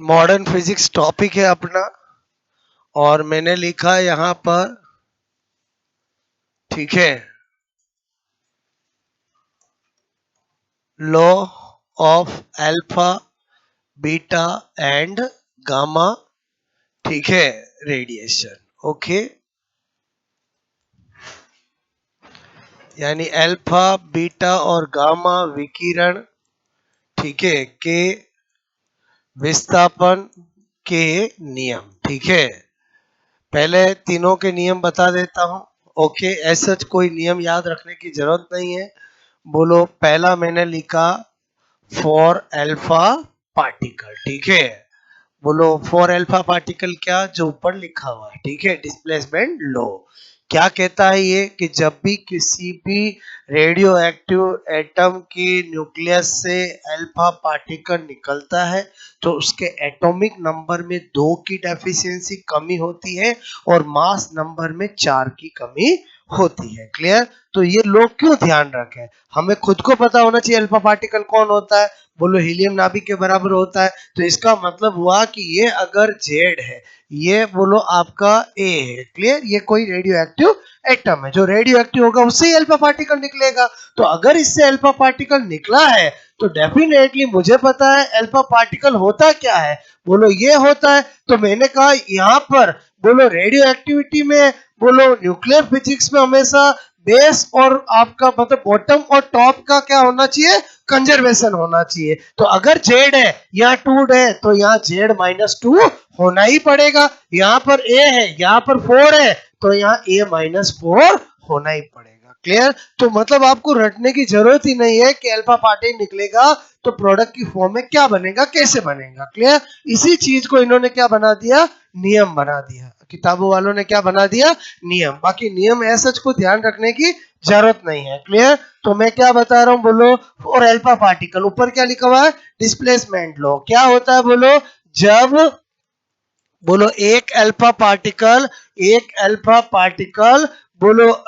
Modern physics topic है अपना और मैंने लिखा यहां पर, ठीक है, law of alpha beta and gamma, ठीक है, रेडिएशन। ओके, यानी अल्फा बीटा और गामा विकिरण, ठीक है, के विस्थापन के नियम। ठीक है, पहले तीनों के नियम बता देता हूं। ओके, ऐसा कोई नियम याद रखने की जरूरत नहीं है। बोलो, पहला मैंने लिखा फॉर अल्फा पार्टिकल। ठीक है, बोलो फॉर अल्फा पार्टिकल, क्या जो ऊपर लिखा हुआ है, ठीक है, डिस्प्लेसमेंट लो। क्या कहता है ये कि जब भी किसी भी रेडियो एक्टिव एटम की न्यूक्लियस से अल्फा पार्टिकल निकलता है तो उसके एटॉमिक नंबर में 2 की डेफिशिएंसी कमी होती है और मास नंबर में 4 की कमी होती है। क्लियर? तो ये लोग क्यों ध्यान रखें, हमें खुद को पता होना चाहिए अल्फा पार्टिकल कौन होता है। बोलो हीलियम नाभिक के बराबर होता है, तो इसका मतलब हुआ कि ये अगर जेड है, ये बोलो आपका ए है। क्लियर? ये कोई रेडियो एक्टिव एटम है, जो रेडियो एक्टिव होगा उससे ही अल्फा पार्टिकल निकलेगा। तो अगर इससे अल्फा पार्टिकल निकला है तो डेफिनेटली मुझे पता है अल्फा पार्टिकल होता क्या है। बोलो ये होता है। तो मैंने कहा यहाँ पर बोलो रेडियो एक्टिविटी में, बोलो न्यूक्लियर फिजिक्स में हमेशा बेस और आपका मतलब बॉटम और टॉप का क्या होना चाहिए, कंजर्वेशन होना चाहिए। तो अगर जेड है यहाँ 2 है तो यहाँ जेड -2 होना ही पड़ेगा। यहाँ पर ए है, यहाँ पर 4 है तो यहाँ ए -4 होना ही पड़ेगा। क्लियर? तो मतलब आपको रटने की जरूरत ही नहीं है कि अल्फा पार्टिकल निकलेगा तो प्रोडक्ट की फॉर्म में क्या बनेगा, कैसे बनेगा। क्लियर? इसी चीज को इन्होंने क्या बना दिया, नियम बना दिया। किताबों वालों ने क्या बना दिया, नियम। बाकी नियम ऐसा को ध्यान रखने की जरूरत नहीं है। क्लियर? तो मैं क्या बता रहा हूं, बोलो फॉर अल्फा पार्टिकल ऊपर क्या लिखा हुआ है, डिस्प्लेसमेंट लॉ। क्या होता है बोलो, जब बोलो एक अल्फा पार्टिकल बोलो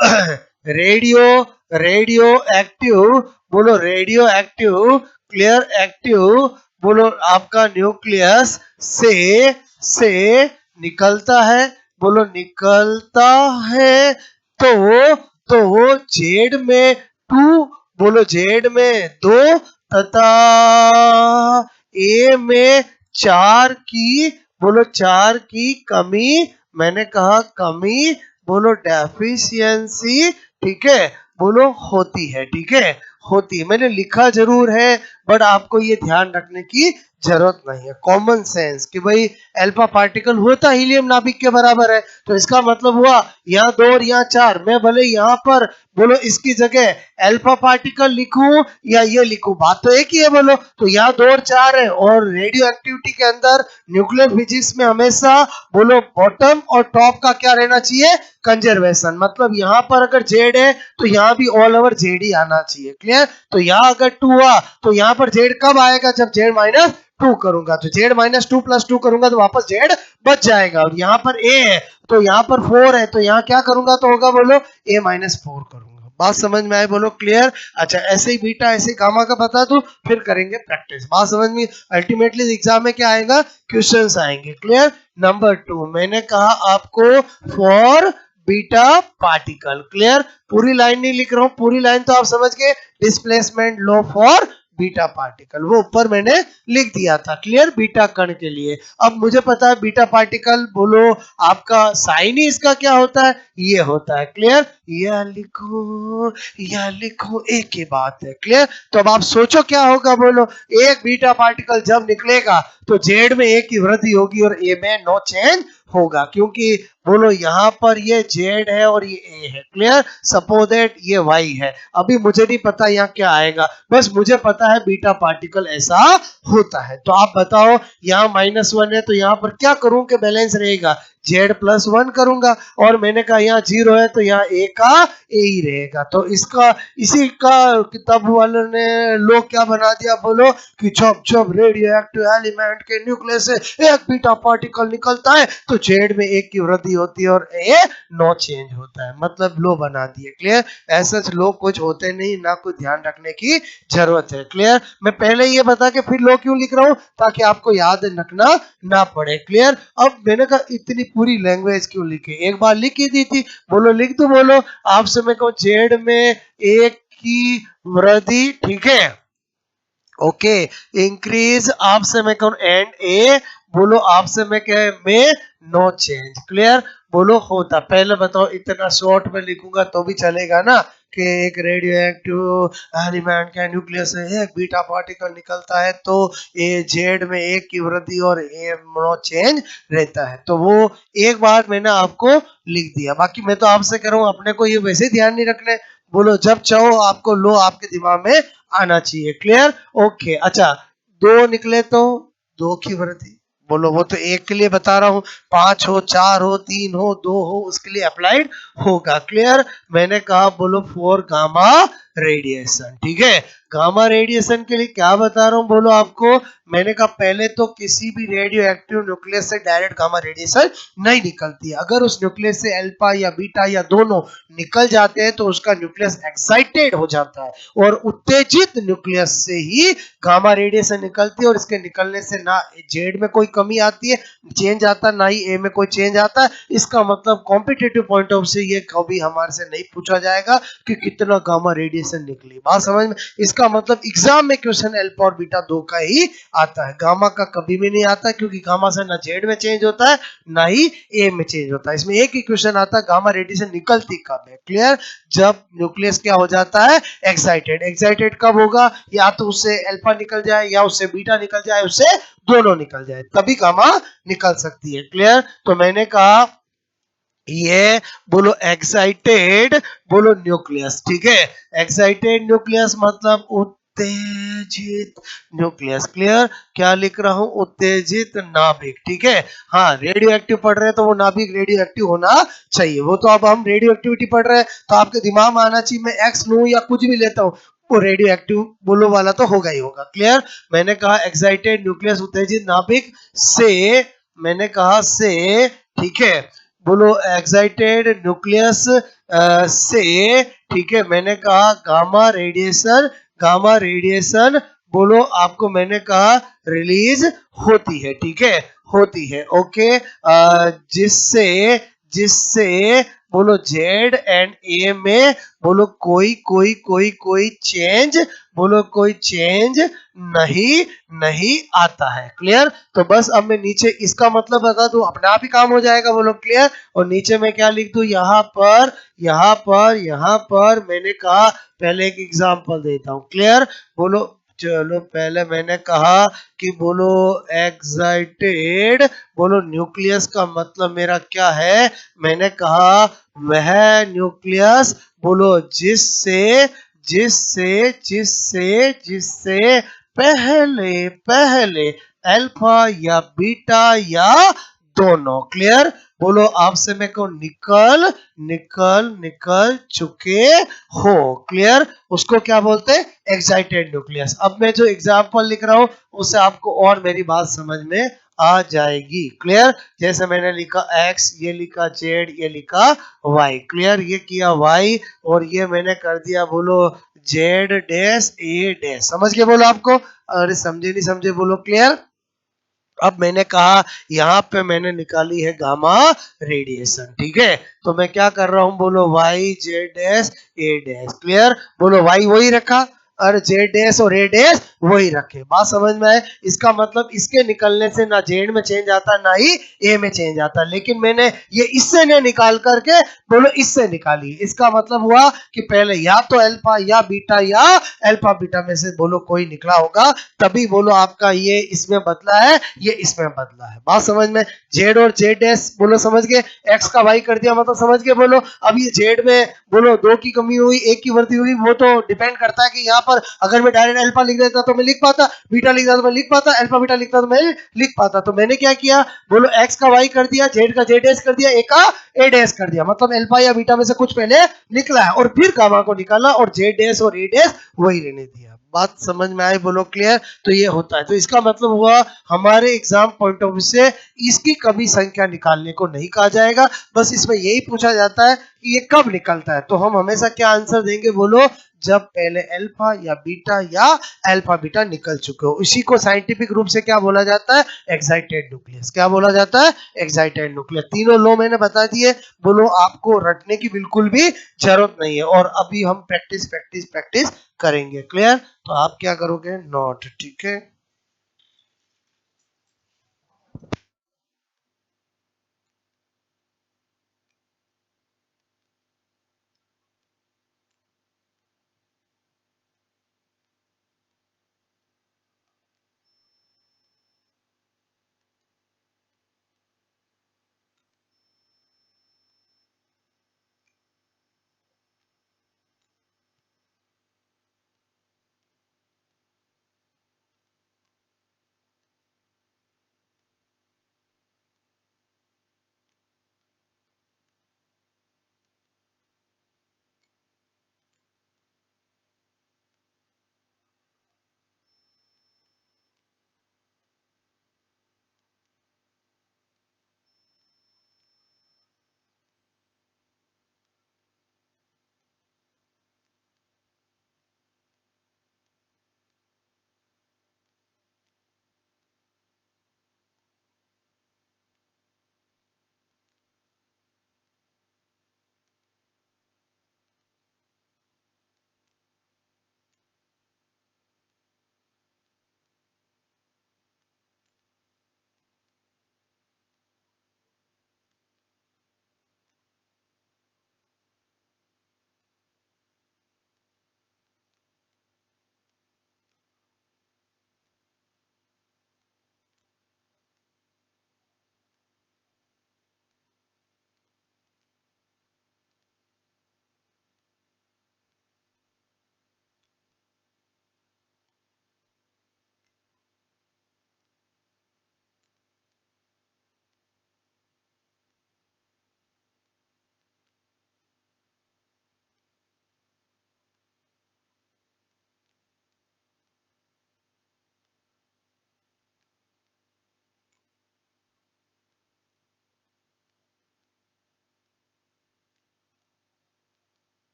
रेडियो रेडियो एक्टिव, बोलो रेडियो एक्टिव, क्लियर एक्टिव, बोलो आपका न्यूक्लियस से निकलता है, बोलो निकलता है तो जेड में 2, बोलो जेड में 2 तथा ए में 4 की, बोलो 4 की कमी, मैंने कहा कमी, बोलो डेफिशिएंसी, ठीक है, बोलो होती है। ठीक है, होती है, मैंने लिखा जरूर है बट आपको ये ध्यान रखने की जरूरत नहीं है। कॉमन सेंस कि भाई अल्फा पार्टिकल होता हीलियम नाभिक के बराबर है, तो इसका मतलब हुआ यहाँ 2 और यहाँ 4, मैं भले यहाँ पर बोलो इसकी जगह अल्फा पार्टिकल लिखूं या ये लिखूं, बात तो एक ही है। बोलो तो यहाँ 2 और 4 है और रेडियो एक्टिविटी के अंदर न्यूक्लियर फिजिक्स में हमेशा बोलो बॉटम और टॉप का क्या रहना चाहिए, कंजर्वेशन। मतलब यहाँ पर अगर जेड है तो यहाँ भी ऑल ओवर जेड ही आना चाहिए। क्लियर? तो यहाँ अगर 2 हुआ तो यहाँ पर जेड कब आएगा, जब जेड -2 करूंगा, तो जेड -2 + 2 करूंगा तो वापस जेड बच जाएगा। और यहाँ पर ए है तो यहाँ पर 4 है तो यहाँ क्या करूंगा तो होगा बोलो ए -4 करूंगा। बात समझ में आए? बोलो क्लियर? अच्छा, ऐसे ही बीटा ऐसे ही गामा का बता दूं, फिर करेंगे प्रैक्टिस। बात समझ में? अल्टीमेटली एग्जाम में क्या आएगा, क्वेश्चंस आएंगे। क्लियर? नंबर 2 मैंने कहा आपको फॉर बीटा पार्टिकल। क्लियर? पूरी लाइन नहीं लिख रहा हूं, पूरी लाइन तो आप समझ गए, displacement low for beta particle, वो ऊपर मैंने लिख दिया था। क्लियर? बीटा कण के लिए। अब मुझे पता है बीटा पार्टिकल, बोलो आपका साइन ही इसका क्या होता है, ये होता है। क्लियर? या लिखो एक ही बात है। क्लियर? तो अब आप सोचो क्या होगा, बोलो एक बीटा पार्टिकल जब निकलेगा तो जेड में एक की वृद्धि होगी और ए में नो चेंज होगा, क्योंकि बोलो यहाँ पर ये जेड है और ये ए है। क्लियर? सपोज दैट ये वाई है। अभी मुझे नहीं पता यहाँ क्या आएगा, बस मुझे पता है बीटा पार्टिकल ऐसा होता है। तो आप बताओ यहाँ -1 है तो यहाँ पर क्या करूं कि बैलेंस रहेगा, z+1 करूंगा और मैंने कहा यहाँ 0 है तो यहाँ a का a ही रहेगा। तो इसका इसी का किताब वालों ने लोग क्या बना दिया बोलो कि जब जब रेडियो एक्टिव एलिमेंट के न्यूक्लियस से एक बीटा पार्टिकल निकलता है तो जेड में एक की वृद्धि होती है और ए नो चेंज होता है, मतलब लो बना दिए। क्लियर? ऐसे लो कुछ होते नहीं, ना कोई ध्यान रखने की जरूरत है। क्लियर? मैं पहले ये बता के फिर लो क्यों लिख रहा हूं, ताकि आपको याद रखना ना पड़े। क्लियर? अब मैंने कहा इतनी पूरी लैंग्वेज क्यों लिखी, एक बार लिख ही दी थी। बोलो लिख दो, बोलो आपसे मैं कहूं जेड में एक की वृद्धि, ठीक है, ओके, इंक्रीज आपसे मैं कहूं एंड ए, बोलो आपसे मैं कह में नो चेंज। क्लियर? बोलो होता, पहले बताओ इतना शॉर्ट में लिखूंगा तो भी चलेगा ना कि एक रेडियो एक्टिव एलिमेंट के न्यूक्लियस से एक बीटा पार्टिकल निकलता है तो ए जेड में एक की वृद्धि और ए नो चेंज रहता है। तो वो एक बार मैंने आपको लिख दिया, बाकी मैं तो आपसे कह रहा हूं अपने को ये वैसे ध्यान नहीं रखने। बोलो जब चाहो आपको लो आपके दिमाग में आना चाहिए। क्लियर? ओके, अच्छा 2 निकले तो 2 की वृद्धि, बोलो वो तो एक के लिए बता रहा हूं, 5 हो 4 हो 3 हो 2 हो उसके लिए अप्लाइड होगा। क्लियर? मैंने कहा बोलो फॉर गामा रेडिएशन, ठीक है, गामा रेडिएशन के लिए क्या बता रहा हूं बोलो आपको, मैंने कहा पहले तो किसी भी रेडियो एक्टिव न्यूक्लियस से डायरेक्ट गामा रेडिएशन नहीं निकलती है। अगर उस न्यूक्लियस से अल्फा या बीटा या दोनों निकल जाते हैं तो उसका न्यूक्लियस एक्साइटेड हो जाता है और उत्तेजित न्यूक्लियस से ही गामा रेडिएशन निकलती है और इसके निकलने से ना जेड में कोई कमी आती है, चेंज आता, ना ही ए में कोई चेंज आता है। इसका मतलब कॉम्पिटिटिव पॉइंट ऑफ से ये कभी हमारे से नहीं पूछा जाएगा कि कितना गामा रेडिएशन निकली। बात समझ में? इसका मतलब एग्जाम में क्वेश्चन अल्फा और बीटा दो का ही आता है, गामा का कभी भी नहीं आता, क्योंकि गामा से ना जेड में चेंज होता है ना ही ए में चेंज होता है। इसमें एक ही क्वेश्चन आता है गामा रेडिएशन निकलती कब है। क्लियर? जब न्यूक्लियस क्या हो जाता है, एक्साइटेड। एक्साइटेड कब होगा, या तो उससे अल्फा निकल जाए या उससे बीटा निकल जाए, उससे दोनों निकल जाए, तभी गामा निकल सकती है। क्लियर? तो मैंने कहा ये बोलो एक्साइटेड, बोलो न्यूक्लियस, ठीक है, एक्साइटेड न्यूक्लियस मतलब उत्तेजित न्यूक्लियस। क्लियर? क्या लिख रहा हूं, उत्तेजित नाभिक, ठीक है। हाँ, रेडियो एक्टिव पढ़ रहे हैं तो वो नाभिक रेडियो एक्टिव होना चाहिए, वो तो अब हम रेडियो एक्टिविटी पढ़ रहे हैं तो आपके दिमाग में आना चाहिए, मैं एक्स लूं या कुछ भी लेता हूं वो रेडियो एक्टिव बोलो वाला तो होगा ही होगा। क्लियर? मैंने कहा एक्साइटेड न्यूक्लियस उत्तेजित नाभिक से, मैंने कहा से, ठीक है, बोलो एक्साइटेड न्यूक्लियस से, ठीक है, मैंने कहा गामा रेडिएशन, गामा रेडिएशन बोलो आपको मैंने कहा रिलीज होती है, ठीक है, होती है, ओके, जिससे जिससे बोलो जेड एंड ए में बोलो कोई कोई कोई कोई चेंज, बोलो कोई चेंज नहीं नहीं आता है। क्लियर? तो बस अब मैं नीचे इसका मतलब बता दूं, अपने आप ही काम हो जाएगा, बोलो क्लियर। और नीचे मैं क्या लिख दूं, यहाँ पर यहाँ पर यहाँ पर मैंने कहा पहले एक एग्जांपल देता हूं। क्लियर? बोलो चलो पहले मैंने कहा कि बोलो एक्साइटेड, बोलो न्यूक्लियस का मतलब मेरा क्या है, मैंने कहा वह न्यूक्लियस बोलो जिससे जिससे जिससे जिससे पहले पहले अल्फा या बीटा या दोनों। क्लियर? बोलो आपसे मैं कहूं निकल निकल निकल चुके हो। क्लियर? उसको क्या बोलते हैं, एक्साइटेड न्यूक्लियस। अब मैं जो एग्जांपल लिख रहा हूं उससे आपको और मेरी बात समझ में आ जाएगी। क्लियर? जैसे मैंने लिखा x, ये लिखा z, ये लिखा y। क्लियर? ये किया y और ये मैंने कर दिया बोलो z डैश a डैश। समझ के बोलो आपको, अरे समझे नहीं समझे बोलो क्लियर। अब मैंने कहा यहाँ पे मैंने निकाली है गामा रेडिएशन, ठीक है, तो मैं क्या कर रहा हूं बोलो y z dash a dash. Clear? बोलो y वही रखा और z डैश और a डैश वही रखे। बात समझ में आए? इसका मतलब इसके निकलने से ना z में चेंज आता ना ही a में चेंज आता, लेकिन मैंने ये इससे ने निकाल करके बोलो इससे निकाली। इसका मतलब हुआ कि पहले या तो अल्फा या बीटा या अल्फा बीटा में से बोलो कोई निकला होगा, तभी बोलो आपका ये इसमें बदला है, ये इसमें बदला है। बात समझ में? जेड और जेड डैश बोलो समझ गए, एक्स का वाई कर दिया मतलब समझ गए बोलो। अब ये जेड में बोलो 2 की कमी हुई, 1 की वृद्धि हुई, वो तो डिपेंड करता है कि यहाँ पर अगर मैं डायरेक्ट अल्फा लिख देता तो तो मैं लिख पाता, बीटा लिखता तो मैं लिख पाता, अल्फा बीटा लिखता तो मैं लिख पाता। तो मैंने क्या किया, बोलो x का y कर दिया, z का z डैश कर दिया, a का a डैश कर दिया, मतलब अल्फा या बीटा में से कुछ पहले निकला है और फिर गामा को निकाला और z डैश और a डैश वही रहने दिया। बात समझ में आई, बोलो क्लियर। तो ये होता है, तो इसका मतलब हुआ हमारे एग्जाम पॉइंट ऑफ व्यू से इसकी कभी संख्या निकालने को नहीं कहा जाएगा, बस इसमें यही पूछा जाता है कि ये कब निकलता है। तो हम हमेशा क्या आंसर देंगे, बोलो जब पहले अल्फा या बीटा या अल्फा बीटा निकल चुके हो। इसी को साइंटिफिक रूप से क्या बोला जाता है, एक्साइटेड न्यूक्लियस। क्या बोला जाता है, एक्साइटेड न्यूक्लियस। तीनों लो मैंने बता दिए, बोलो आपको रटने की बिल्कुल भी जरूरत नहीं है, और अभी हम प्रैक्टिस प्रैक्टिस प्रैक्टिस करेंगे। क्लियर। तो आप क्या करोगे, नोट, ठीक है।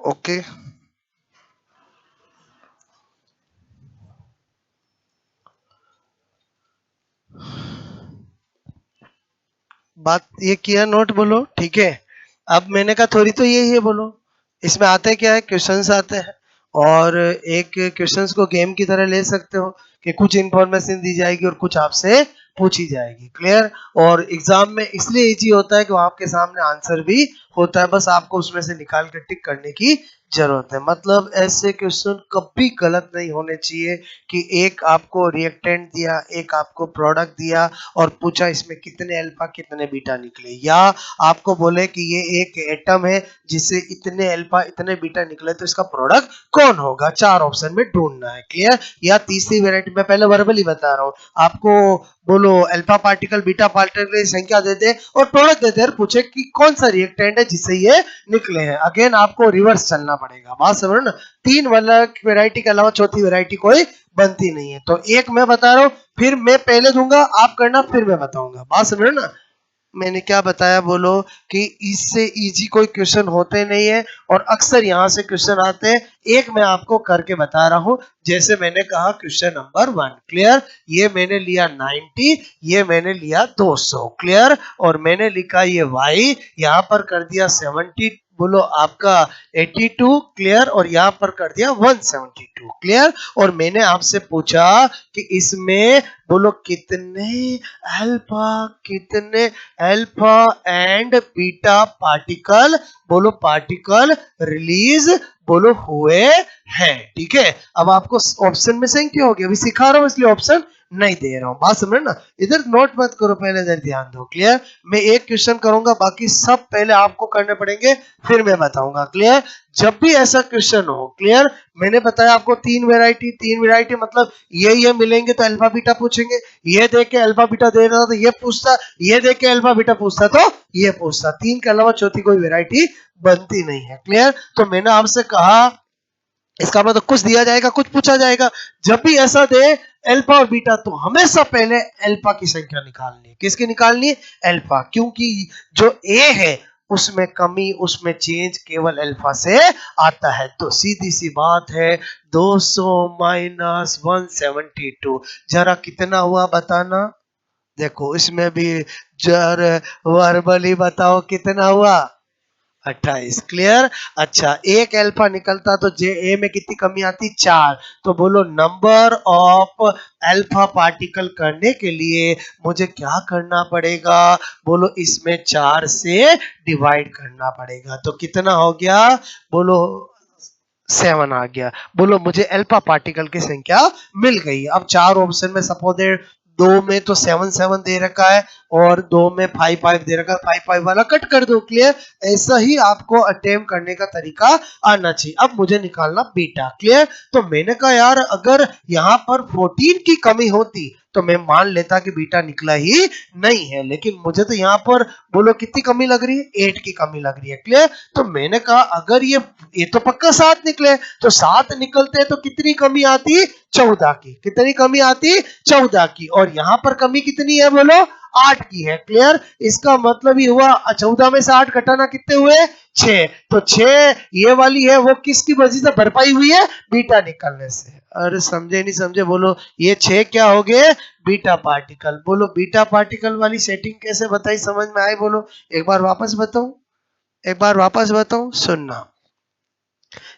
ओके, बात ये किया नोट, बोलो ठीक है। अब मैंने कहा थोड़ी तो यही है, बोलो इसमें आते क्या है, क्वेश्चंस आते हैं, और एक क्वेश्चंस को गेम की तरह ले सकते हो कि कुछ इंफॉर्मेशन दी जाएगी और कुछ आपसे पूछी जाएगी। क्लियर? और एग्जाम में इसलिए इजी होता है कि वहां आपके सामने आंसर भी होता है, बस आपको उसमें से निकाल कर टिक करने की जरूरत है। मतलब ऐसे क्वेश्चन कभी गलत नहीं होने चाहिए कि एक आपको रिएक्टेंट दिया, एक आपको प्रोडक्ट दिया और पूछा इसमें कितने अल्फा कितने बीटा निकले, या आपको बोले कि ये एक एटम है जिससे इतने अल्फा इतने बीटा निकले तो इसका प्रोडक्ट कौन होगा, चार ऑप्शन में ढूंढना है। क्लियर? या तीसरी वेरायटी में पहले वर्बली बता रहा हूँ आपको, बोलो अल्फा पार्टिकल बीटा पार्टिकल की संख्या दे दे और प्रोडक्ट दे दे और पूछे कि कौन सा रिएक्टेंट है जिससे ये निकले हैं। अगेन आपको रिवर्स चलना पड़ेगा, बात समझ ना। तीन वाला वेरायटी के अलावा चौथी वेरायटी कोई बनती नहीं है। तो एक मैं बता रहा हूं, फिर मैं पहले दूंगा आप करना, फिर मैं बताऊंगा, बात समझ ना। मैंने क्या बताया, बोलो कि इससे इजी कोई क्वेश्चन होते नहीं है और अक्सर यहां से क्वेश्चन आते हैं। एक मैं आपको करके बता रहा हूं, जैसे मैंने कहा क्वेश्चन नंबर 1। क्लियर? ये मैंने लिया 90, ये मैंने लिया 200। क्लियर? और मैंने लिखा ये y, यहां पर कर दिया 70, बोलो आपका 82। क्लियर? और यहां पर कर दिया 172। क्लियर? और मैंने आपसे पूछा कि इसमें बोलो कितने अल्फा कितने अल्फा एंड बीटा पार्टिकल, बोलो पार्टिकल रिलीज, बोलो हुए हैं। ठीक है? अब आपको ऑप्शन में से क्यों हो गया, अभी सिखा रहा हूं इसलिए ऑप्शन नहीं दे रहा हूं, बात समझ ना। इधर नोट मत करो, पहले इधर ध्यान दो। क्लियर? मैं एक क्वेश्चन करूंगा, बाकी सब पहले आपको करने पड़ेंगे, फिर मैं बताऊंगा। क्लियर? जब भी ऐसा क्वेश्चन हो, क्लियर, मैंने बताया आपको तीन वैरायटी मतलब ये मिलेंगे तो अल्फा बीटा पूछेंगे, ये देख के अल्फा बीटा दे रहा तो ये पूछता, ये देख के अल्फा बीटा पूछता तो ये पूछता, तीन के अलावा चौथी कोई वैरायटी बनती नहीं है। क्लियर? तो मैंने आपसे कहा इसका मतलब कुछ दिया जाएगा कुछ पूछा जाएगा, जब भी ऐसा दे अल्फा और बीटा तो हमेशा पहले अल्फा की संख्या निकालनी है। किसकी निकालनी है? अल्फा, क्योंकि जो ए है उसमें कमी उसमें चेंज केवल अल्फा से आता है। तो सीधी सी बात है, 200 माइनस 172 जरा कितना हुआ बताना। देखो इसमें भी जर वर्बली बताओ कितना हुआ, 28। क्लियर? अच्छा, एक अल्फा निकलता तो जे ए में कितनी कमी आती, 4। तो बोलो नंबर ऑफ अल्फा पार्टिकल करने के लिए मुझे क्या करना पड़ेगा, बोलो इसमें 4 से डिवाइड करना पड़ेगा। तो कितना हो गया, बोलो 7 आ गया। बोलो मुझे अल्फा पार्टिकल की संख्या मिल गई। अब चार ऑप्शन में सपोज दो में तो 7 दे रखा है और दो में 5 दे रखा है, 5 वाला कट कर दो। क्लियर? ऐसा ही आपको अटेम्प्ट करने का तरीका आना चाहिए। अब मुझे निकालना बीटा। क्लियर? तो मैंने कहा यार अगर यहाँ पर 14 की कमी होती तो मैं मान लेता कि बीटा निकला ही नहीं है, लेकिन मुझे तो यहाँ पर बोलो कितनी कमी लग रही है, 8 की कमी लग रही है। क्लियर? तो मैंने कहा अगर ये तो पक्का 7 निकले, तो 7 निकलते तो कितनी कमी आती, 14 की। कितनी कमी आती, 14 की। और यहाँ पर कमी कितनी है, बोलो 8 की है। क्लियर? इसका मतलब ही हुआ 14 में से 8 घटाना कितने हुए, 6। तो 6 ये वाली है वो किसकी वजह से भरपाई हुई है, बीटा निकलने से। अरे समझे नहीं समझे, बोलो ये 6 क्या हो गए, बीटा पार्टिकल। बोलो बीटा पार्टिकल वाली सेटिंग कैसे बताई, समझ में आई? बोलो एक बार वापस बताऊं, एक बार वापस बताऊं, सुनना।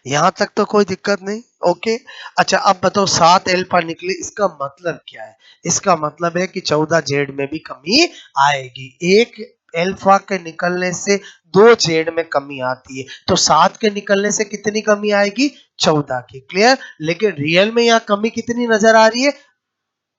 यहां तक तो कोई दिक्कत नहीं, ओके। अच्छा अब बताओ 7 अल्फा निकले, इसका मतलब क्या है? इसका मतलब है कि 14 जेड में भी कमी आएगी। एक अल्फा के निकलने से 2 जेड में कमी आती है, तो 7 के निकलने से कितनी कमी आएगी, 14 की। क्लियर? लेकिन रियल में यहाँ कमी कितनी नजर आ रही है,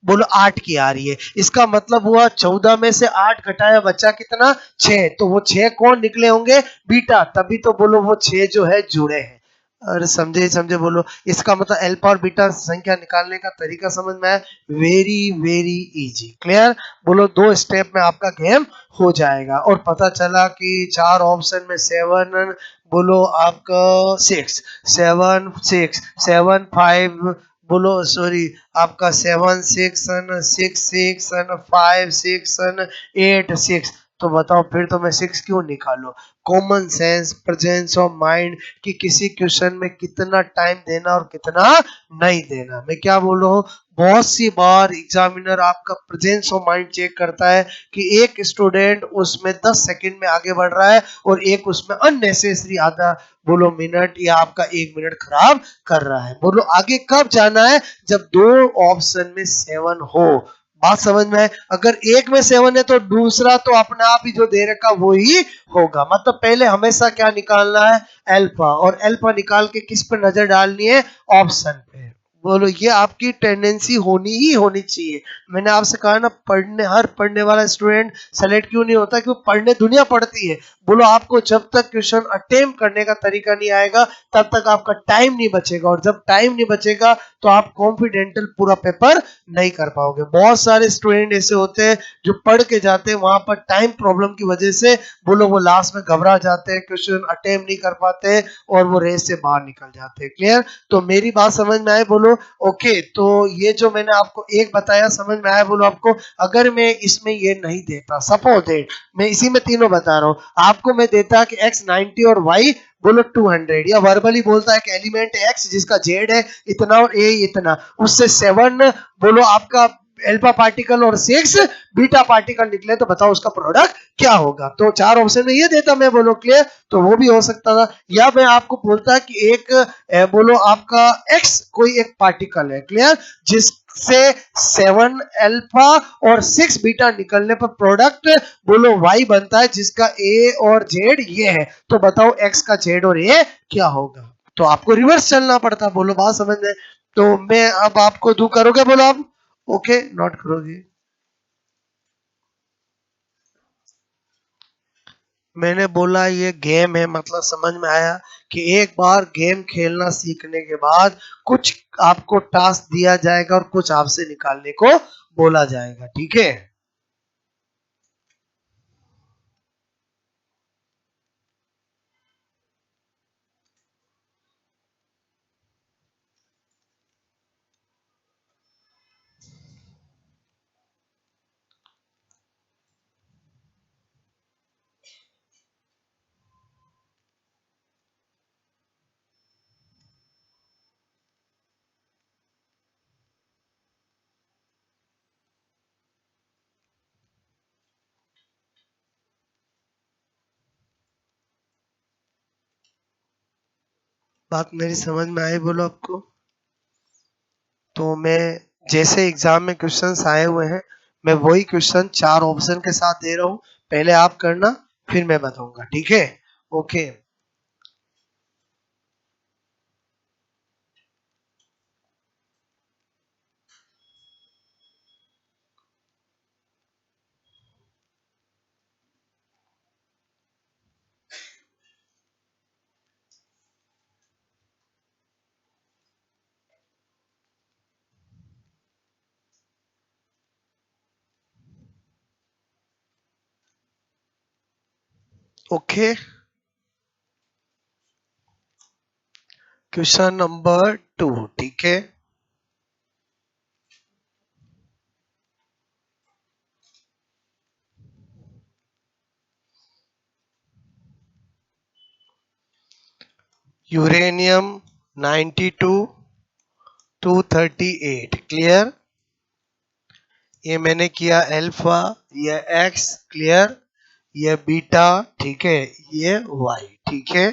बोलो 8 की आ रही है। इसका मतलब हुआ 14 में से 8 घटाया बचा कितना, 6। तो वो 6 कौन निकले होंगे, बीटा, तभी तो बोलो वो 6 जो है जुड़े हैं। अरे समझे ही समझे, बोलो इसका मतलब अल्फा और बीटा संख्या निकालने का तरीका समझ में आया, वेरी वेरी इजी। क्लियर? बोलो 2 स्टेप में आपका गेम हो जाएगा। और पता चला कि 4 ऑप्शन में 7, बोलो आपका 6, 7 6 7 5, बोलो सॉरी आपका 7 6 6 6 5 6 8 6, तो बताओ फिर तो मैं 6 क्यों निकालूं? Common sense, presence of mind कि किसी क्वेश्चन में कितना टाइम देना और कितना नहीं देना। मैं क्या बोल रहा हूँ, बहुत सी बार एग्जामिनर आपका प्रेजेंस ऑफ माइंड चेक करता है कि एक स्टूडेंट उसमें 10 सेकंड में आगे बढ़ रहा है और एक उसमें अननेसेसरी आधा बोलो मिनट या आपका 1 मिनट खराब कर रहा है। बोलो आगे कब जाना है? जब दो ऑप्शन में 7 हो। बात समझ में है? अगर एक में 7 है तो दूसरा तो अपने आप ही जो दे रखा वो ही होगा। मतलब पहले हमेशा क्या निकालना है? अल्फा, और अल्फा निकाल के किस पर नजर डालनी है? ऑप्शन पे। बोलो ये आपकी टेंडेंसी होनी ही होनी चाहिए। मैंने आपसे कहा ना, पढ़ने हर पढ़ने वाला स्टूडेंट सेलेक्ट क्यों नहीं होता? क्यों? पढ़ने दुनिया पढ़ती है। बोलो आपको जब तक क्वेश्चन अटेम्प्ट करने का तरीका नहीं आएगा तब तक आपका टाइम नहीं बचेगा, और जब टाइम नहीं बचेगा तो आप कॉन्फिडेंटल पूरा पेपर नहीं कर पाओगे। बहुत सारे स्टूडेंट ऐसे होते हैं जो पढ़ के जाते हैं, वहां पर टाइम प्रॉब्लम की वजह से बोलो वो लास्ट में घबरा जाते हैं, क्वेश्चन अटेम्प्ट नहीं कर पाते और वो रेस से बाहर निकल जाते हैं। क्लियर? तो मेरी बात समझ में आए? बोलो ओके। तो ये जो मैंने आपको एक बताया समझ में आया? बोलो आपको। अगर मैं इसमें ये नहीं देता, सपोज मैं इसी में तीनों बता रहा हूँ, आपको मैं देता कि x 90 और y बोलो 200, या वर्बली बोलता है कि एलिमेंट x जिसका z है इतना और a इतना, उससे 7 बोलो आपका अल्फा पार्टिकल और 6 बीटा पार्टिकल निकले, तो बताओ उसका प्रोडक्ट क्या होगा? तो चार ऑप्शन में ये देता मैं। बोलो क्लियर? तो वो भी हो सकता था। या मैं आपको बोलता कि एक बोलो आपका x कोई एक पार्टिकल है, क्लियर, जिससे 7 अल्फा और 6 बीटा निकलने पर प्रोडक्ट बोलो y बनता है, जिसका a और z ये है। तो बताओ x का z और a क्या होगा? तो आपको रिवर्स चलना पड़ता। बोलो बात समझ में? तो मैं अब आपको दू करोगे? बोलो आप ओके, नोट करोगे? मैंने बोला ये गेम है, मतलब समझ में आया कि एक बार गेम खेलना सीखने के बाद कुछ आपको टास्क दिया जाएगा और कुछ आपसे निकालने को बोला जाएगा। ठीक है? बात मेरी समझ में आई? बोलो आपको। तो मैं जैसे एग्जाम में क्वेश्चंस आए हुए हैं, मैं वही क्वेश्चन चार ऑप्शन के साथ दे रहा हूँ। पहले आप करना, फिर मैं बताऊंगा। ठीक है? ओके। Okay, question number 2। ठीक है? यूरेनियम 92 238। क्लियर? ये मैंने किया अल्फा, ये एक्स, क्लियर, ये बीटा, ठीक है, ये वाई। ठीक है?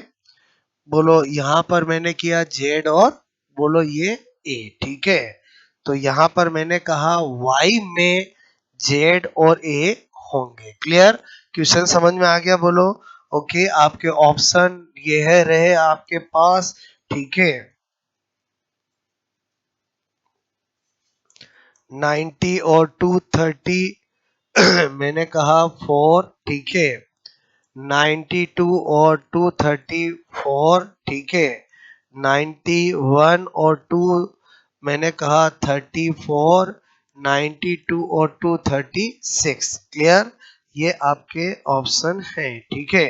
बोलो यहाँ पर मैंने किया जेड और बोलो ये ए। ठीक है? तो यहाँ पर मैंने कहा वाई में जेड और ए होंगे। क्लियर? क्वेश्चन समझ में आ गया? बोलो ओके। आपके ऑप्शन ये है रहे आपके पास। ठीक है? 90 और 230 मैंने कहा 4। ठीक है? 92 और 234। ठीक है? 91 और 2 मैंने कहा 34। 92 और 236। क्लियर? ये आपके ऑप्शन है। ठीक है?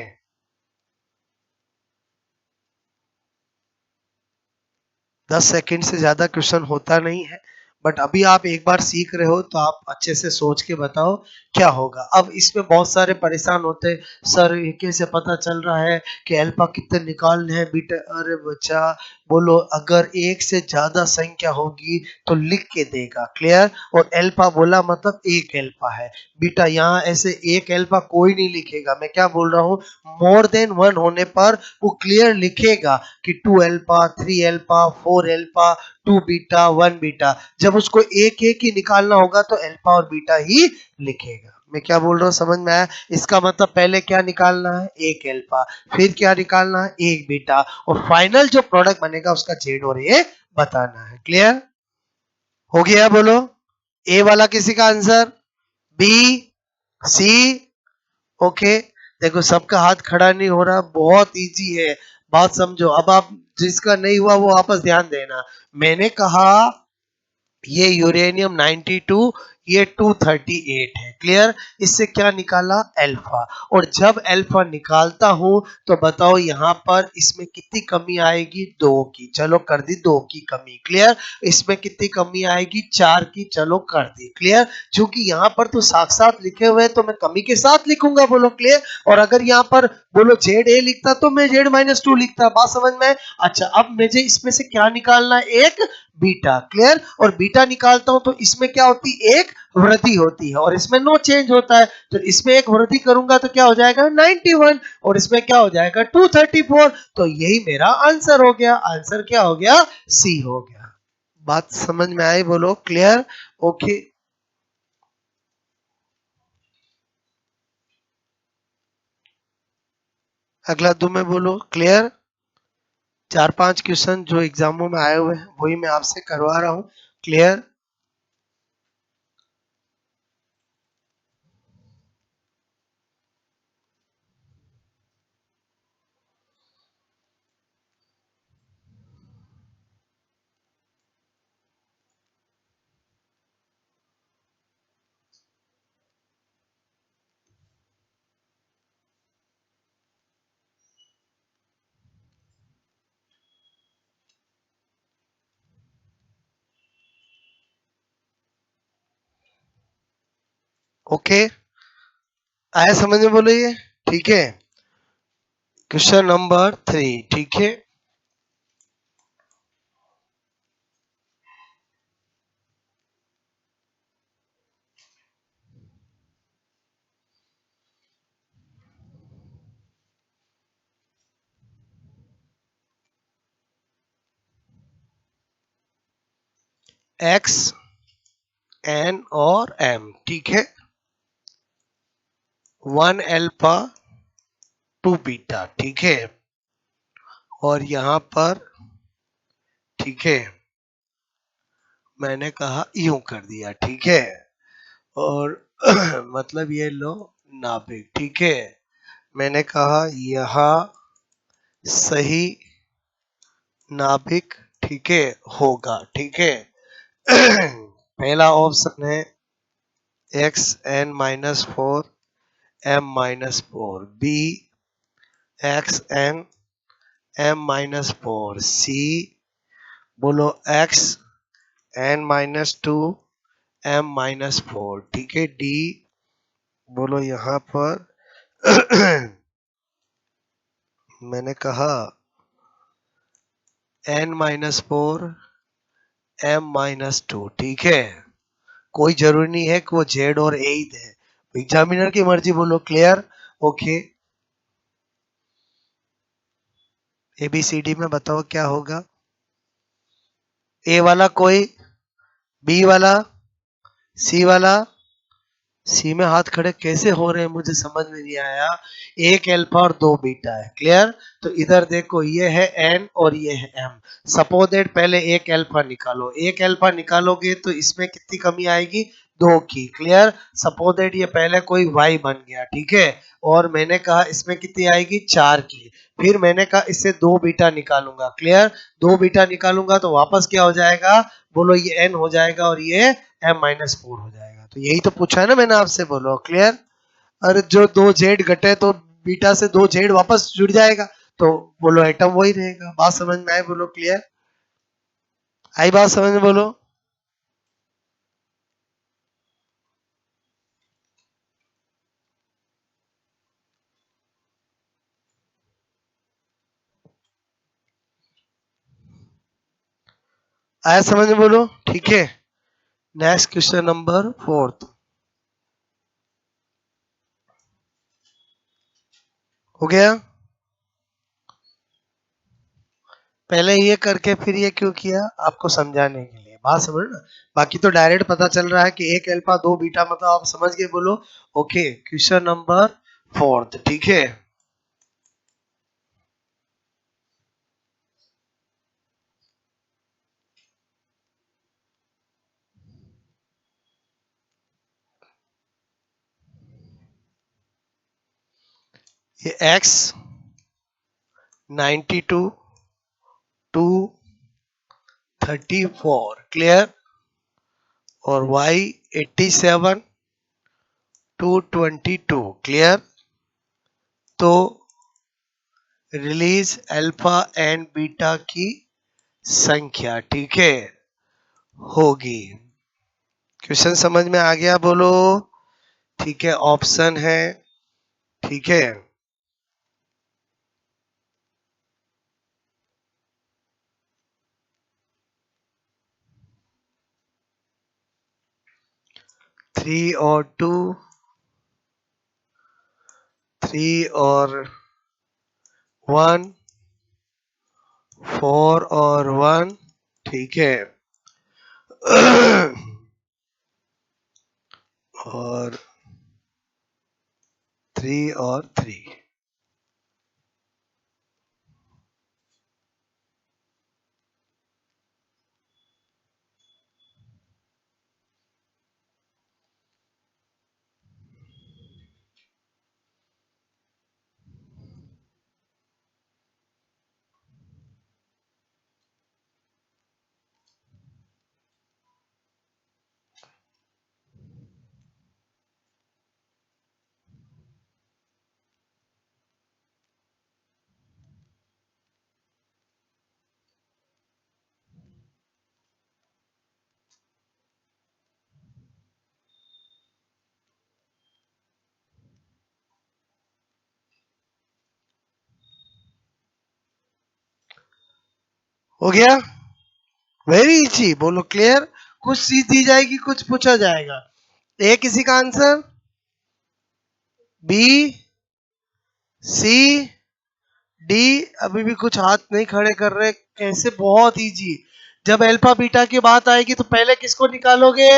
10 सेकंड से ज्यादा क्वेश्चन होता नहीं है। बट अभी आप एक बार सीख रहे हो तो आप अच्छे से सोच के बताओ क्या होगा। अब इसमें बहुत सारे परेशान होते हैं, सर ये कैसे पता चल रहा है कि अल्फा कितने निकालने हैं बीटा। अरे बच्चा, बोलो अगर एक से ज्यादा संख्या होगी तो लिख के देगा, क्लियर। और अल्फा बोला मतलब एक अल्फा है बीटा, यहाँ ऐसे एक अल्फा कोई नहीं लिखेगा। मैं क्या बोल रहा हूँ, मोर देन वन होने पर वो क्लियर लिखेगा कि 2 alpha, 3 alpha, 4 alpha, 2 beta, 1 beta. जब उसको एक एक ही निकालना होगा तो अल्फा और बीटा ही लिखेगा। मैं क्या बोल रहा हूँ समझ में आया? इसका मतलब पहले क्या निकालना है, एक अल्फा, फिर क्या निकालना है, एक बीटा, और फाइनल जो प्रोडक्ट बनेगा उसका जेड और ए बताना है। क्लियर हो गया? बोलो ए वाला किसी का आंसर, बी, सी, ओके। देखो सबका हाथ खड़ा नहीं हो रहा, बहुत इजी है, बात समझो। अब आप जिसका नहीं हुआ वो वापस ध्यान देना। मैंने कहा ये यूरेनियम 92, ये 238 है, क्लियर। इससे क्या निकाला, अल्फा। और जब अल्फा निकालता हूं तो बताओ यहाँ पर इसमें कितनी कमी आएगी, 2 की, चलो कर दी 2 की कमी, क्लियर। इसमें कितनी कमी आएगी, 4 की, चलो कर दी, क्लियर। क्योंकि यहाँ पर तो साथ साथ लिखे हुए तो मैं कमी के साथ लिखूंगा, बोलो क्लियर। और अगर यहाँ पर बोलो जेड ए लिखता तो मैं जेड -2 लिखता, बात समझ में। अच्छा अब मुझे इसमें से क्या निकालना है, एक बीटा, क्लियर। और बीटा निकालता हूं तो इसमें क्या होती है, एक वृद्धि होती है, और इसमें नो चेंज होता है। तो इसमें एक वृद्धि करूंगा तो क्या हो जाएगा, 91, और इसमें क्या हो जाएगा, 234। तो यही मेरा आंसर हो गया। आंसर क्या हो गया, सी हो गया। बात समझ में आई, बोलो क्लियर, ओके। अगला दो में बोलो क्लियर। 4-5 क्वेश्चन जो एग्जामों में आए हुए हैं वही मैं आपसे करवा रहा हूं, क्लियर। ओके, आया समझ में, बोलो ये ठीक है। क्वेश्चन नंबर 3, ठीक है। एक्स, एन और एम, ठीक है। 1 अल्फा, 2 बीटा, ठीक है। और यहां पर ठीक है, मैंने कहा यूं कर दिया, ठीक है। और मतलब ये लो नाभिक, ठीक है। मैंने कहा यह सही नाभिक, ठीक है, होगा, ठीक है। पहला ऑप्शन है x n -4 m -4, b x n m-4, c बोलो x n-2 m-4, ठीक है। डी बोलो यहाँ पर मैंने कहा n-4 m-2, ठीक है। कोई जरूरी नहीं है कि वो जेड और ए ही दे, एग्जामिनर की मर्जी, बोलो क्लियर, ओके। ABCD में बताओ क्या होगा, ए वाला कोई, बी वाला, सी वाला। सी में हाथ खड़े कैसे हो रहे हैं मुझे समझ में नहीं आया। एक अल्फा और 2 बीटा है, क्लियर। तो इधर देखो ये है एन और ये है एम। सपोज दैट पहले एक अल्फा निकालो, एक अल्फा निकालोगे तो इसमें कितनी कमी आएगी, 2 की, क्लियर। सपोज दैट ये पहले कोई वाई बन गया, ठीक है। और मैंने कहा इसमें कितनी आएगी, 4 की। फिर मैंने कहा इससे 2 बीटा निकालूंगा, क्लियर। 2 बीटा निकालूंगा तो वापस क्या हो जाएगा, बोलो ये एन हो जाएगा और ये m-4 हो जाएगा। तो यही तो पूछा है ना मैंने आपसे, बोलो क्लियर। अरे जो 2 जेड घटे तो बीटा से 2 जेड वापस जुड़ जाएगा, तो बोलो एटम वही रहेगा। बात समझ में आए, बोलो क्लियर, आई बात समझ में, बोलो। आया समझ में बोलो, ठीक है। नेक्स्ट क्वेश्चन नंबर 4 हो गया। पहले ये करके फिर ये क्यों किया, आपको समझाने के लिए, बात समझ ना। बाकी तो डायरेक्ट पता चल रहा है कि एक अल्फा दो बीटा, मतलब आप समझ गए बोलो। ओके, क्वेश्चन नंबर 4, ठीक है। ये x 92 टू 34 क्लियर, और y 87 टू 22 क्लियर। तो रिलीज अल्फा एंड बीटा की संख्या, ठीक है, होगी। क्वेश्चन समझ में आ गया बोलो, ठीक है। ऑप्शन है, ठीक है। 3 और 2, 3 और 1, 4 और 1, ठीक है। और 3 और 3। हो गया, वेरी इजी बोलो, क्लियर। कुछ चीज दी जाएगी, कुछ पूछा जाएगा। ए किसी का आंसर, बी, सी, डी। अभी भी कुछ हाथ नहीं खड़े कर रहे, कैसे, बहुत इजी। जब अल्फा बीटा की बात आएगी तो पहले किसको निकालोगे,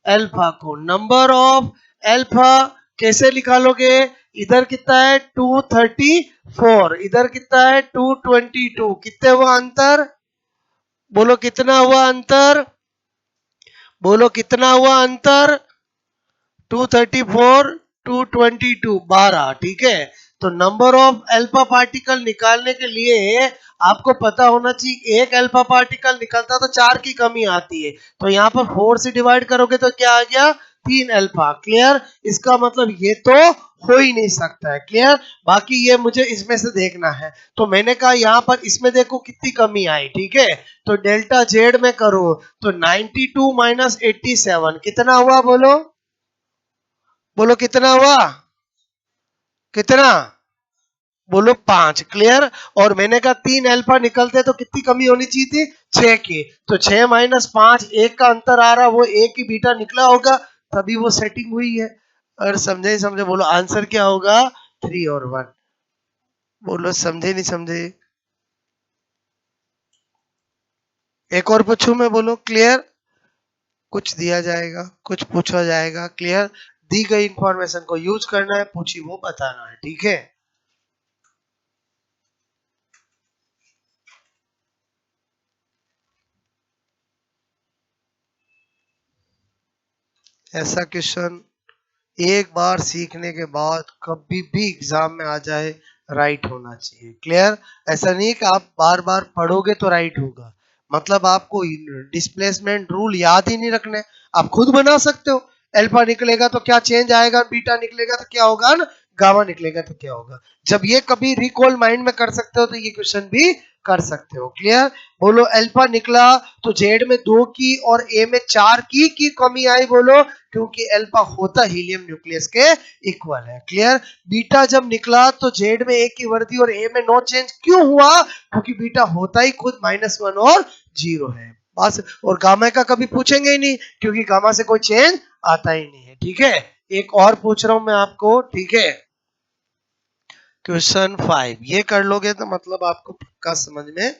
अल्फा को। नंबर ऑफ अल्फा कैसे निकालोगे, इधर कितना है 234, इधर कितना है 222, कितने हुआ अंतर, बोलो कितना हुआ अंतर, बोलो कितना हुआ अंतर, 234 222 12, ठीक है। तो नंबर ऑफ अल्फा पार्टिकल निकालने के लिए आपको पता होना चाहिए, एक अल्फा पार्टिकल निकलता तो 4 की कमी आती है। तो यहाँ पर 4 से डिवाइड करोगे तो क्या आ गया, 3 अल्फा, क्लियर। इसका मतलब ये तो हो ही नहीं सकता है, क्लियर। बाकी ये मुझे इसमें से देखना है। तो मैंने कहा यहाँ पर इसमें देखो कितनी कमी आई, ठीक है। तो डेल्टा जेड में करो तो 92 माइनस 87 कितना हुआ, बोलो, बोलो कितना हुआ, कितना, बोलो 5, क्लियर। और मैंने कहा 3 अल्फा निकलते तो कितनी कमी होनी चाहिए थी, 6 की। तो 6 माइनस 5, 1 का अंतर आ रहा, वो 1 ही बीटा निकला होगा, तभी वो सेटिंग हुई है। और समझे ही समझे, बोलो आंसर क्या होगा, 3 और 1। बोलो समझे नहीं समझे। एक और पूछूं मैं, बोलो क्लियर। कुछ दिया जाएगा, कुछ पूछा जाएगा, क्लियर। दी गई इंफॉर्मेशन को यूज करना है, पूछी वो बताना है, ठीक है। ऐसा क्वेश्चन एक बार सीखने के बाद कभी भी एग्जाम में आ जाए, राइट होना चाहिए, क्लियर। ऐसा नहीं कि आप बार बार पढ़ोगे तो राइट होगा, मतलब आपको डिस्प्लेसमेंट रूल याद ही नहीं रखने, आप खुद बना सकते हो। अल्फा निकलेगा तो क्या चेंज आएगा, बीटा निकलेगा तो क्या होगा ना, गामा निकलेगा तो क्या होगा। जब ये कभी रिकॉल माइंड में कर सकते हो तो ये क्वेश्चन भी कर सकते हो, क्लियर। बोलो अल्फा निकला तो जेड में 2 की और ए में 4 की कमी आई, बोलो, क्योंकि अल्फा होता हीलियम न्यूक्लियस के इक्वल है, क्लियर। बीटा जब निकला तो जेड में 1 की वर्दी और ए में नो चेंज क्यों हुआ, क्योंकि बीटा होता ही खुद -1 और 0 है। और गामा का कभी पूछेंगे ही नहीं क्योंकि गामा से कोई चेंज आता ही नहीं है। ठीक है, एक और पूछ रहा हूं मैं आपको। ठीक है, क्वेश्चन 5 ये कर लोगे तो मतलब आपको पक्का समझ में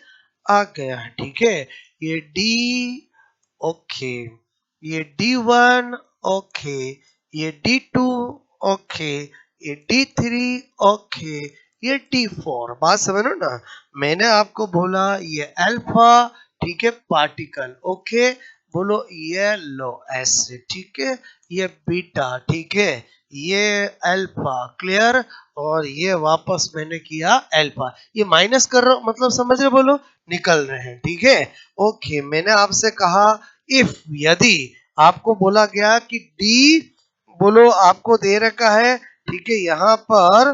आ गया है। ठीक है, ये डी, ओके, ये D1, ओके, ये D2, ओके, ये D3, ओके, ये D4। बात समझ लो ना, मैंने आपको बोला ये अल्फा, ठीक है, पार्टिकल, ओके, बोलो ये लो एसिड, ठीक है, ये बीटा, ठीक है, ये अल्फा, क्लियर, और ये वापस मैंने किया अल्फा, ये माइनस कर रहा हूं मतलब समझ रहे, बोलो निकल रहे हैं। ठीक है, ओके, मैंने आपसे कहा इफ, यदि आपको बोला गया कि डी, बोलो आपको दे रखा है, ठीक है, यहां पर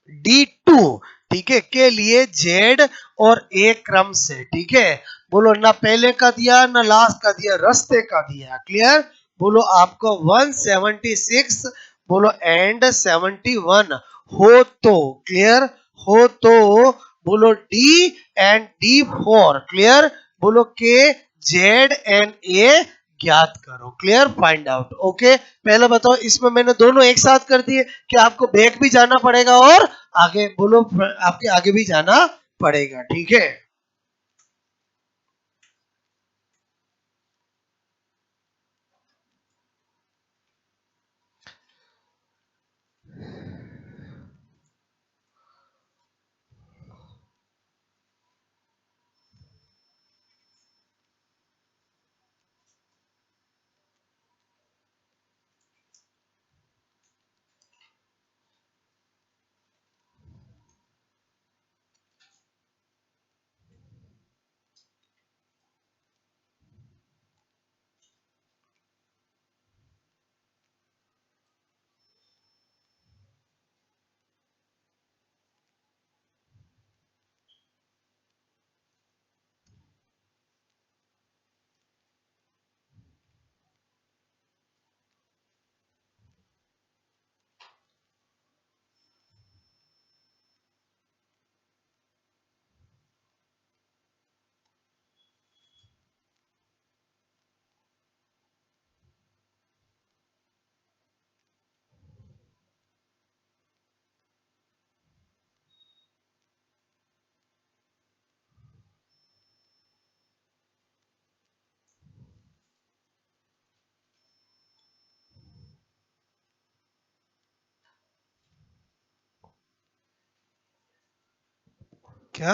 D2, ठीक है, के लिए Z और A क्रम से, ठीक है, बोलो ना पहले का दिया ना लास्ट का दिया, रास्ते का दिया, क्लियर, बोलो आपको 176, बोलो एंड 71 हो तो, क्लियर, हो तो बोलो D एंड D4, क्लियर, बोलो के Z एंड A ज्ञात करो, क्लियर, फाइंड आउट। ओके, पहले बताओ, इसमें मैंने दोनों एक साथ कर दिए कि आपको बैक भी जाना पड़ेगा और आगे, बोलो आपके आगे भी जाना पड़ेगा। ठीक है, क्या,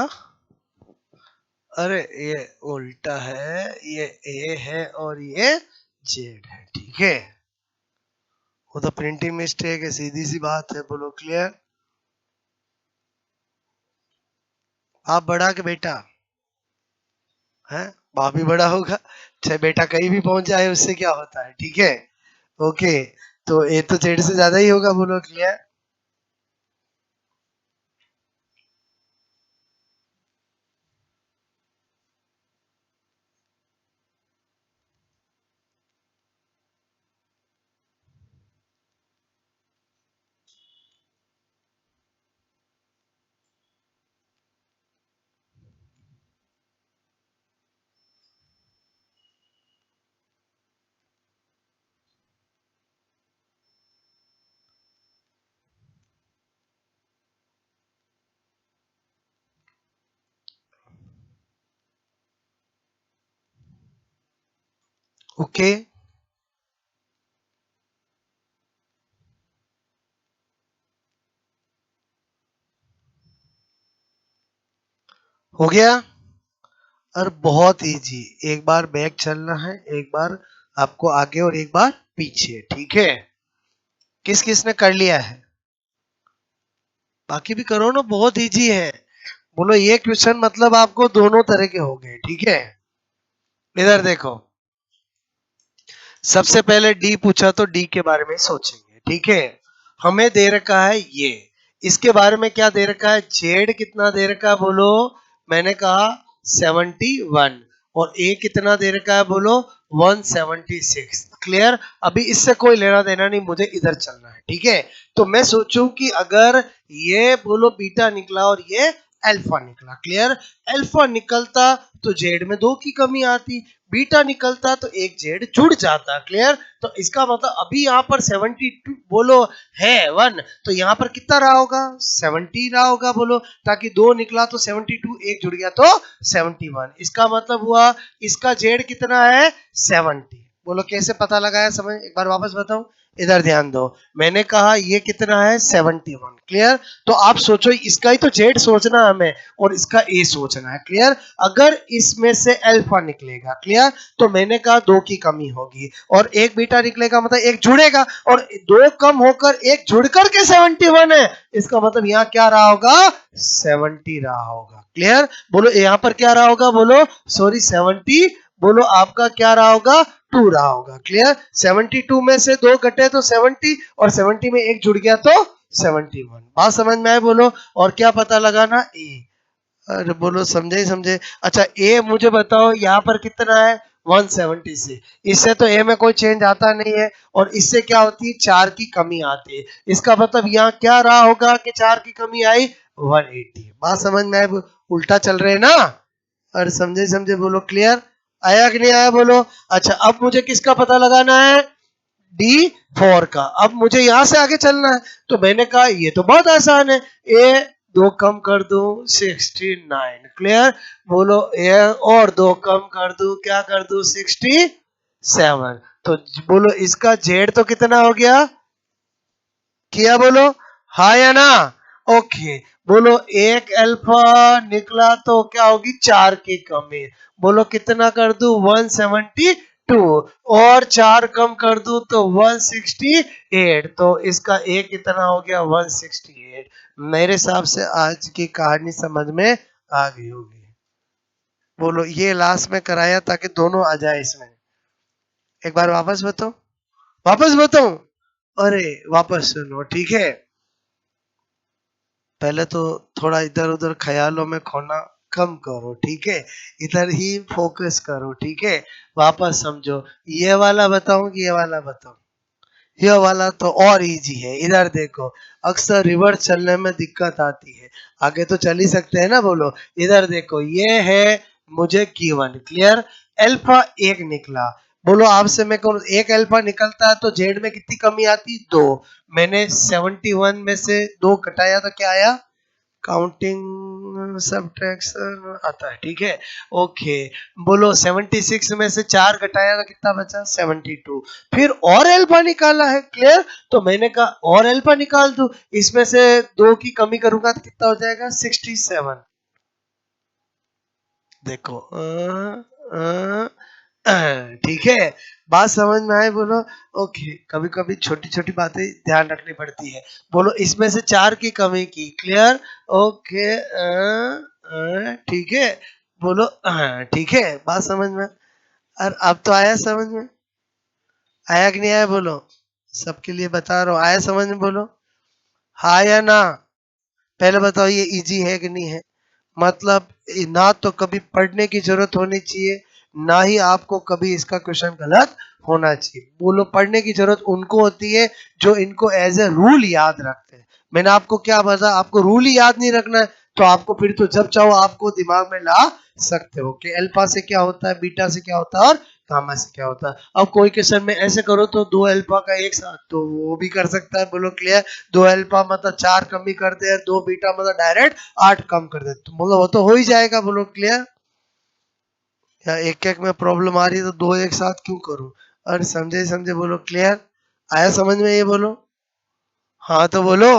अरे ये उल्टा है, ये ए है और ये जेड है। ठीक है, वो तो प्रिंटिंग मिस्टेक है, सीधी सी बात है, बोलो क्लियर। आप बड़ा के बेटा है, बाप भी बड़ा होगा, चाहे बेटा कहीं भी पहुंच जाए उससे क्या होता है। ठीक है, ओके, तो ए तो जेड से ज्यादा ही होगा, बोलो क्लियर। ओके, हो गया, और बहुत इजी, एक बार बैक चलना है, एक बार आपको आगे और एक बार पीछे। ठीक है, किस किस ने कर लिया है, बाकी भी करो ना, बहुत इजी है। बोलो ये क्वेश्चन मतलब आपको दोनों तरह के हो गए। ठीक है, इधर देखो, सबसे पहले डी पूछा तो डी के बारे में सोचेंगे। ठीक है, हमें दे रखा है ये, इसके बारे में क्या दे रखा है, जेड कितना दे रखा है, बोलो, मैंने कहा 71, और ए कितना दे रखा है, बोलो 176, क्लियर। अभी इससे कोई लेना देना नहीं, मुझे इधर चलना है। ठीक है, तो मैं सोचूं कि अगर ये बोलो बीटा निकला और ये अल्फा निकला। क्लियर? अल्फा निकलता तो जेड में 2 की कमी आती, बीटा निकलता तो एक जेड जुड़ जाता। क्लियर? तो इसका मतलब अभी यहाँ पर 72 बोलो है 1, तो यहाँ पर कितना रहा होगा? 70 रहा होगा बोलो, ताकि 2 निकला तो 72, एक जुड़ गया तो 71। इसका मतलब हुआ इसका जेड कितना है? 70। बोलो कैसे पता लगाया? समझ, एक बार वापस बताऊं, इधर ध्यान दो। मैंने कहा ये कितना है? 71। क्लियर? तो आप सोचो, इसका ही तो जेड सोचना है हमें और इसका ए सोचना है। क्लियर? अगर इसमें से अल्फा निकलेगा, क्लियर, तो मैंने कहा 2 की कमी होगी और एक बीटा निकलेगा, मतलब एक जुड़ेगा, और 2 कम होकर एक जुड़कर के 71 है। इसका मतलब यहाँ क्या रहा होगा? 70 रहा होगा। क्लियर? बोलो यहाँ पर क्या रहा होगा? बोलो सॉरी 70, बोलो आपका क्या रहा होगा? 2 रहा होगा। क्लियर? 72 में से 2 घटे तो 70 और 70 में एक जुड़ गया तो 71। बात समझ में आए? बोलो। और क्या पता लगाना? ए। अरे बोलो समझे ही समझे। अच्छा ए मुझे बताओ यहाँ पर कितना है? 170 से, इससे तो ए में कोई चेंज आता नहीं है और इससे क्या होती है? 4 की कमी आती है। इसका मतलब यहाँ क्या रहा होगा कि 4 की कमी आई? 180। बात समझ में आए? उल्टा चल रहे हैं ना? और समझे समझे बोलो। क्लियर? आया कि नहीं आया? बोलो। अच्छा अब मुझे किसका पता लगाना है? D4 का। अब मुझे यहां से आगे चलना है, तो मैंने कहा ये तो बहुत आसान है, ए 2 कम कर दू 69। क्लियर? बोलो ए और 2 कम कर दू, क्या कर दू? 67। तो बोलो इसका जेड तो कितना हो गया? किया बोलो, हाँ या ना? ओके। बोलो एक अल्फा निकला तो क्या होगी? 4 की कमी। बोलो कितना कर दू? 172। और 4 कम कर दू तो 168। तो इसका ए कितना हो गया? 168। मेरे हिसाब से आज की कहानी समझ में आ गई होगी। बोलो ये लास्ट में कराया ताकि दोनों आ जाए इसमें। एक बार वापस बताओ, वापस बताओ। अरे वापस सुनो, ठीक है? पहले तो थोड़ा इधर उधर ख्यालों में खोना कम करो, ठीक है? इधर ही फोकस करो, ठीक है? वापस समझो। ये वाला बताऊं कि ये वाला बताऊं? ये वाला तो और इजी है। इधर देखो, अक्सर रिवर्स चलने में दिक्कत आती है, आगे तो चल ही सकते हैं ना? बोलो। इधर देखो, ये है मुझे गिवन। क्लियर? अल्फा एक निकला। बोलो आपसे मैं कहूँ एक अल्फा निकलता है तो जेड में कितनी कमी आती? 2। मैंने 71 में से 2 घटाया तो क्या आया? काउंटिंग सब्ट्रैक्शन आता है, ठीक है? ओके। बोलो 76 में से 4 घटाया तो कितना बचा? 72। फिर और अल्फा निकाला है। क्लियर? तो मैंने कहा और अल्फा निकाल दूं, इसमें से 2 की कमी करूंगा तो कितना हो जाएगा? 67। देखो ठीक है? बात समझ में आए? बोलो। ओके। कभी कभी छोटी छोटी बातें ध्यान रखनी पड़ती है। बोलो इसमें से 4 की कमी की। क्लियर? ओके। ठीक है? बोलो ठीक है? बात समझ में? और अब तो आया समझ में? आया कि नहीं आया? बोलो। सबके लिए बता रहा हूँ, आया समझ में? बोलो हाँ या ना? पहले बताओ ये इजी है कि नहीं है? मतलब ना तो कभी पढ़ने की जरूरत होनी चाहिए, ना ही आपको कभी इसका क्वेश्चन गलत होना चाहिए। बोलो पढ़ने की जरूरत उनको होती है जो इनको एज ए रूल याद रखते हैं। मैंने आपको क्या बताया? आपको रूल ही याद नहीं रखना है, तो आपको फिर तो जब चाहो आपको दिमाग में ला सकते हो कि अल्फा से क्या होता है, बीटा से क्या होता है और गामा से क्या होता है। अब कोई क्वेश्चन में ऐसे करो तो 2 अल्फा का एक साथ, तो वो भी कर सकता है। बोलो क्लियर? 2 अल्फा मतलब 4 कमी कर दे, 2 बीटा मतलब डायरेक्ट 8 कम कर दे, तो बोलो वो तो हो ही जाएगा। बोलो क्लियर? या एक एक में प्रॉब्लम आ रही है तो 2 एक साथ क्यों करूं? और समझे समझे? बोलो क्लियर? आया समझ में? ये बोलो हाँ तो बोलो।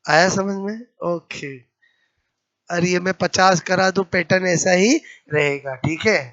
आया समझ में? ओके। और ये मैं 50 करा दूं, पैटर्न ऐसा ही रहेगा, ठीक है?